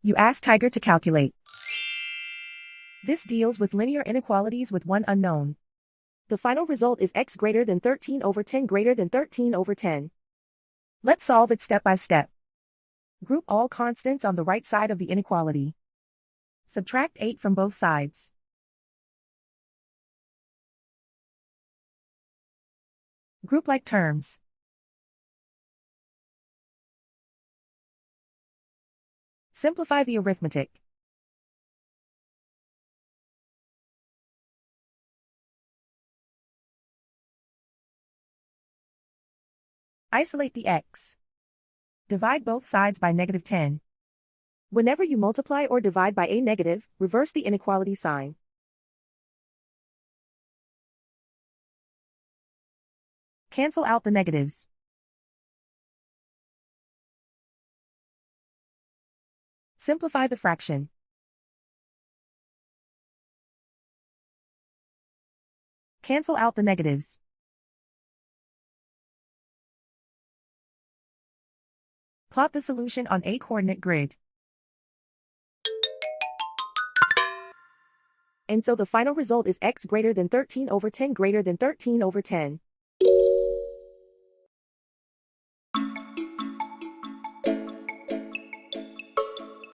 You ask Tiger to calculate. This deals with linear inequalities with one unknown. The final result is x greater than 13 over 10 greater than 13 over 10. Let's solve it step by step. Group all constants on the right side of the inequality. Subtract 8 from both sides. Group like terms. Simplify the arithmetic. Isolate the x. Divide both sides by -10. Whenever you multiply or divide by a negative, reverse the inequality sign. Cancel out the negatives. Simplify the fraction. Cancel out the negatives. Plot the solution on a coordinate grid. And so the final result is x greater than 13 over 10 greater than 13 over 10.